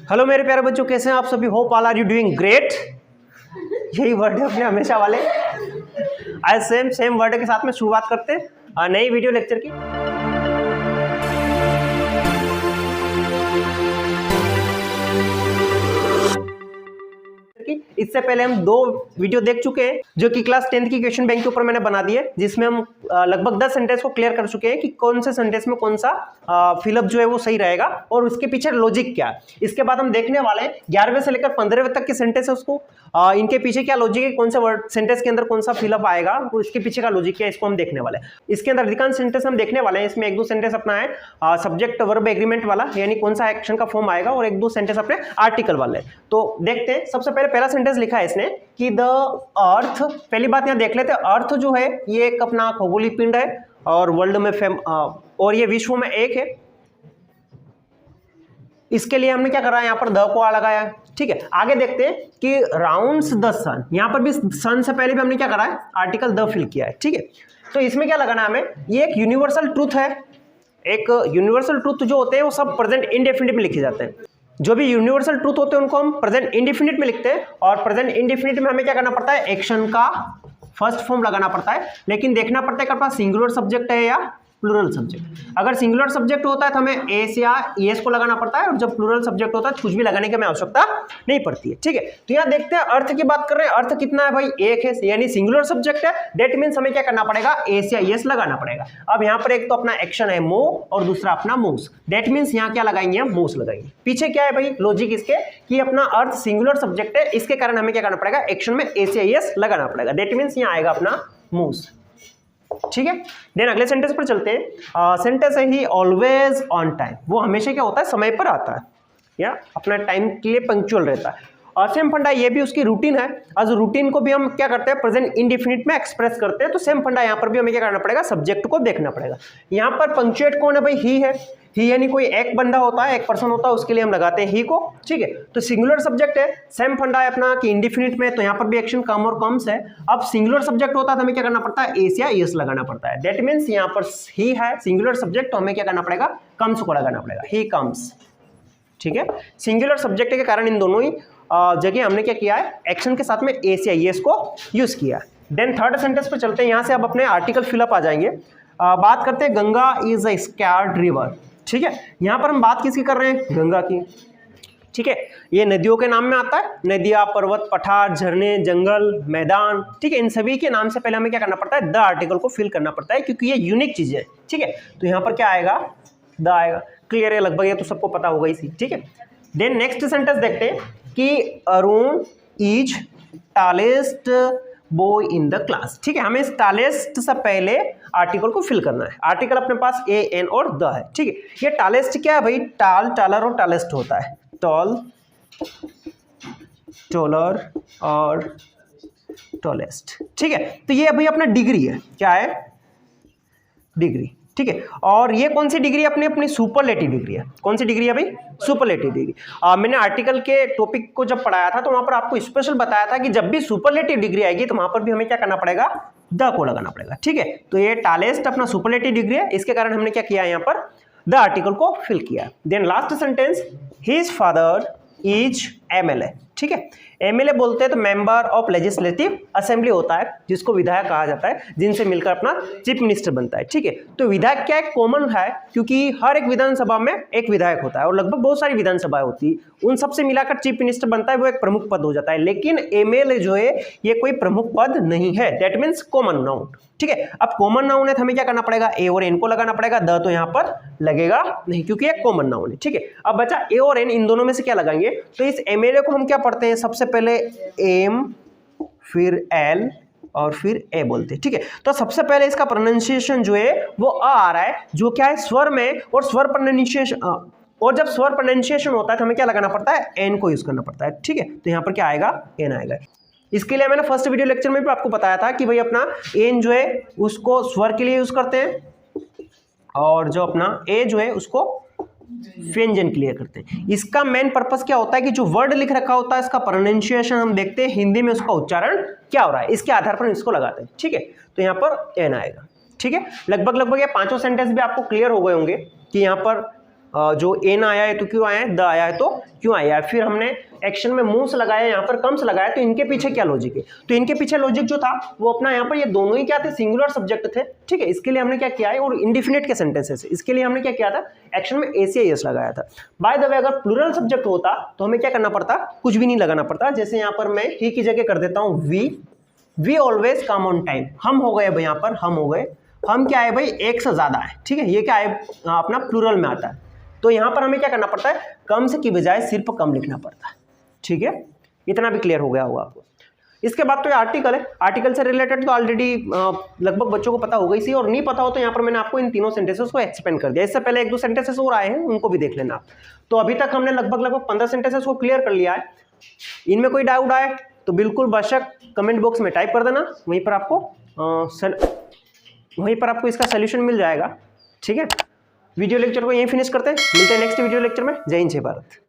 Hello मेरे प्यारे बच्चों, कैसे हैं आप सभी? Hope all are you doing great. यही वर्ड है अपने हमेशा वाले। आज सेम वर्ड के साथ में शुरुआत करते हैं नई वीडियो लेक्चर की। इससे पहले हम 2 वीडियो देख चुके हैं जो कि क्लास 10th की क्वेश्चन बैंक के ऊपर मैंने बना दिए, जिसमें हम लगभग 10 सेंटेंस को क्लियर कर चुके हैं कि कौन से सेंटेंस में कौन सा फिलअप जो है वो सही रहेगा और उसके पीछे लॉजिक क्या है। इसके बाद हम देखने वाले हैं 11वें से लेकर 15वें तक के सेंटेंस है उसको, इनके पीछे क्या लॉजिक है, कौन से वर्ड सेंटेंस के अंदर कौन सा फिलअप आएगा और इसके पीछे का लॉजिक क्या है, इसको हम देखने वाले हैं। इसके अंदर अधिकांश सेंटेंस हम देखने वाले हैं। इसमें 1-2 सेंटेंस अपना है सब्जेक्ट वर्ब एग्रीमेंट वाला, यानी कौन सा एक्शन का फॉर्म आएगा, और 1-2 सेंटेंस अपने आर्टिकल वाले। तो देखते हैं। सबसे पहले पहला सेंटेंस लिखा है इसने कि द अर्थ। पहली बात यहां देख लेते हैं, अर्थ जो है ये एक अपना खगोलीय पिंड है और वर्ल्ड में और ये विश्व में एक है। इसके लिए हमने क्या करा है, यहां पर द को लगाया। ठीक है, आगे देखते हैं कि राउंड्स द सन। यहां पर भी सन से पहले भी हमने क्या करा है, आर्टिकल द फिल किया है। ठीक है, तो इसमें क्या लगाना है हमें, ये एक यूनिवर्सल ट्रूथ है। एक यूनिवर्सल ट्रूथ जो होते हैं वो सब प्रेजेंट इंडेफिनिट में लिखे जाते हैं। जो भी यूनिवर्सल ट्रूथ होते हैं उनको हम प्रेजेंट इंडेफिनिट में लिखते हैं, और प्रेजेंट इंडेफिनिट में हमें क्या करना पड़ता है, एक्शन का फर्स्ट फॉर्म लगाना पड़ता है। लेकिन देखना पड़ता है कि पास सिंगुलर सब्जेक्ट है या प्लूरल सब्जेक्ट। अगर सिंगुलर सब्जेक्ट होता है तो हमें एस या ईएस को लगाना पड़ता है, और जब प्लूरल सब्जेक्ट होता है कुछ भी लगाने की हमें आवश्यकता नहीं पड़ती है। ठीक है, तो यहाँ देखते हैं अर्थ की बात कर रहे हैं। अर्थ कितना है भाई, एक है, यानी सिंगुलर सब्जेक्ट है। दैट मीन्स हमें क्या करना पड़ेगा, एस या ईएस लगाना पड़ेगा। अब यहाँ पर एक तो अपना एक्शन है मूव और दूसरा अपना मूव्स। दैट मीन्स यहाँ क्या लगाएंगे, हम मूव्स लगाएंगे। पीछे क्या है भाई लॉजिक इसके कि अपना अर्थ सिंगुलर सब्जेक्ट है, इसके कारण हमें क्या करना पड़ेगा, एक्शन में एस या ईएस लगाना पड़ेगा। दैट मीन्स यहाँ आएगा अपना मूव्स। ठीक है, देन अगले सेंटेंस पर चलते हैं। सेंटेंस है ही ऑलवेज ऑन टाइम। वो हमेशा क्या होता है, समय पर आता है या अपना टाइम के लिए पंक्चुअल रहता है। और सेम फंडा ये भी उसकी रूटीन है। आज रूटीन को भी हम क्या करते हैं, प्रेजेंट इंडेफिनिट में एक्सप्रेस करते हैं। तो सेम फंडा यहाँ पर भी हमें क्या करना पड़ेगा, सब्जेक्ट को देखना पड़ेगा। यहाँ पर पंक्चुएट कौन है भाई, ही है। ही यानी कोई एक बंदा होता है, एक पर्सन होता है, उसके लिए हम लगाते हैं ही को। ठीक है, तो सिंगुलर सब्जेक्ट है। सेम फंडा है अपना कि इंडेफिनिट में, तो यहाँ पर भी एक्शन कम और कम्स है। अब सिंगुलर सब्जेक्ट होता है तो हमें क्या करना पड़ता है, एस या एस लगाना पड़ता है। दैट मीन्स यहाँ पर ही है सिंगुलर सब्जेक्ट, तो हमें क्या करना पड़ेगा, कम्स को लगाना पड़ेगा, ही कम्स। ठीक है, सिंगुलर सब्जेक्ट के कारण इन दोनों ही जगह हमने क्या किया है, एक्शन के साथ में एस या एस को यूज किया। देन थर्ड सेंटेंस पर चलते हैं। यहाँ से अब अपने आर्टिकल फिलअप आ जाएंगे। बात करते हैं Ganga is a scared river. ठीक है, यहाँ पर हम बात किसकी कर रहे हैं, गंगा की। ठीक है, ये नदियों के नाम में आता है। नदियाँ, पर्वत, पठार, झरने, जंगल, मैदान। ठीक है, इन सभी के नाम से पहले हमें क्या करना पड़ता है, द आर्टिकल को फिल करना पड़ता है, क्योंकि ये यूनिक चीजें है। ठीक है, तो यहाँ पर क्या आएगा, द आएगा। क्लियर है लगभग, ये तो सबको पता होगा इसी। ठीक है, देन नेक्स्ट सेंटेंस देखते हैं कि Arun is tallest boy in the class. ठीक है, हमें इस टॉलेस्ट से पहले आर्टिकल को फिल करना है। आर्टिकल अपने पास ए, एन और द है। ठीक है, ये टॉलेस्ट क्या है भाई, टाल, टालर और टॉलेस्ट होता है। टॉल, टॉलर और टॉलेस्ट। ठीक है, तो ये अभी अपना डिग्री है। क्या है, डिग्री। ठीक है, और ये कौन सी डिग्री अपनी अपनी सुपरलेटिव डिग्री है। कौन सी डिग्री है भाई, सुपरलेटिव डिग्री। मैंने आर्टिकल के टॉपिक को जब पढ़ाया था तो वहां पर आपको स्पेशल बताया था कि जब भी सुपरलेटिव डिग्री आएगी तो वहां पर भी हमें क्या करना पड़ेगा, द को लगाना पड़ेगा। ठीक है, तो ये टॉलेस्ट अपना सुपरलेटिव डिग्री है, इसके कारण हमने क्या किया, यहाँ पर द आर्टिकल को फिल किया। Then last sentence, his father is MLA. ठीक है, एमएलए बोलते हैं तो मेंबर ऑफ लेजिस्लेटिव असेंबली होता है, जिसको विधायक कहा जाता है, जिनसे मिलकर अपना चीफ मिनिस्टर बनता है। ठीक है, तो विधायक क्या है, कॉमन है, क्योंकि हर एक विधानसभा में एक विधायक होता है और लगभग बहुत सारी विधानसभाएं होती है, उन सबसे मिलाकर चीफ मिनिस्टर बनता है, वो एक प्रमुख पद हो जाता है। लेकिन एमएलए जो है ये कोई प्रमुख पद नहीं है, दैट मीन्स कॉमन नाउन। ठीक है, अब कॉमन नाउन है तो हमें क्या करना पड़ेगा, ए और एन को लगाना पड़ेगा, द तो यहाँ पर लगेगा नहीं क्योंकि एक कॉमन नाउन है। ठीक है, अब बचा ए और एन, इन दोनों में से क्या लगाएंगे, तो इस एमएलए को हम क्या पढ़ते हैं, सबसे पहले एम, फिर एल और फिर ए बोलते हैं। ठीक है, तो सबसे पहले इसका प्रोनाउंसिएशन जो है वो आ रहा है, जो क्या है, स्वर में, और स्वर प्रोनाउंसिएशन, और जब स्वर प्रोनाउंसिएशन होता है तो हमें क्या लगाना पड़ता है, एन को यूज करना पड़ता है। ठीक है, तो यहाँ पर क्या आएगा, एन आएगा। इसके लिए मैंने फर्स्ट वीडियो लेक्चर में भी आपको बताया था कि भाई अपना एन जो है उसको स्वर के लिए यूज करते हैं, और जो अपना ए जो है उसको व्यंजन के लिए करते हैं। इसका मेन पर्पस क्या होता है कि जो वर्ड लिख रखा होता है इसका प्रोनाउंसिएशन हम देखते हैं हिंदी में उसका उच्चारण क्या हो रहा है, इसके आधार पर इसको लगाते हैं। ठीक है, तो यहाँ पर एन आएगा। ठीक है, लगभग ये पांचों सेंटेंस भी आपको क्लियर हो गए होंगे कि यहाँ पर जो एन आया है तो क्यों आया है, द आया है तो क्यों आया है, फिर हमने एक्शन में मूव्स लगाया, यहाँ पर कम्स लगाया, तो इनके पीछे क्या लॉजिक है। तो इनके पीछे लॉजिक जो था वो अपना यहाँ पर ये दोनों ही क्या थे, सिंगुलर सब्जेक्ट थे, ठीक है। इसके लिए हमने क्या किया है, और इंडिफिनिट के सेंटेंसेस, इसके लिए हमने क्या किया था, एक्शन में एस लगाया था। बाय द वे अगर प्लूरल सब्जेक्ट होता तो हमें क्या करना पड़ता, कुछ भी नहीं लगाना पड़ता। जैसे यहाँ पर मैं ही की जगह कर देता हूँ we always come on time. हम हो गए भाई, यहाँ पर हम हो गए, हम क्या है भाई, एक से ज्यादा है, ठीक है। ये क्या है, अपना प्लूरल में आता है। तो यहाँ पर हमें क्या करना पड़ता है, कम से की बजाय सिर्फ कम लिखना पड़ता है, ठीक है। इतना भी क्लियर हो गया होगा आपको। इसके बाद तो ये आर्टिकल है, आर्टिकल से रिलेटेड तो ऑलरेडी लगभग बच्चों को पता होगा ही, और नहीं पता हो तो यहाँ पर मैंने आपको इन तीनों सेंटेंसेस को एक्सपेंड कर दिया। इससे पहले एक दो सेंटेंसेस और आए हैं, उनको भी देख लेना आप। तो अभी तक हमने लगभग 15 सेंटेंसेस को क्लियर कर लिया है। इनमें कोई डाउट आए तो बिल्कुल बेशक कमेंट बॉक्स में टाइप कर देना, वहीं पर आपको इसका सोल्यूशन मिल जाएगा, ठीक है। वीडियो लेक्चर को यहीं फिनिश करते हैं, मिलते हैं नेक्स्ट वीडियो लेक्चर में। जय हिंद, जय भारत।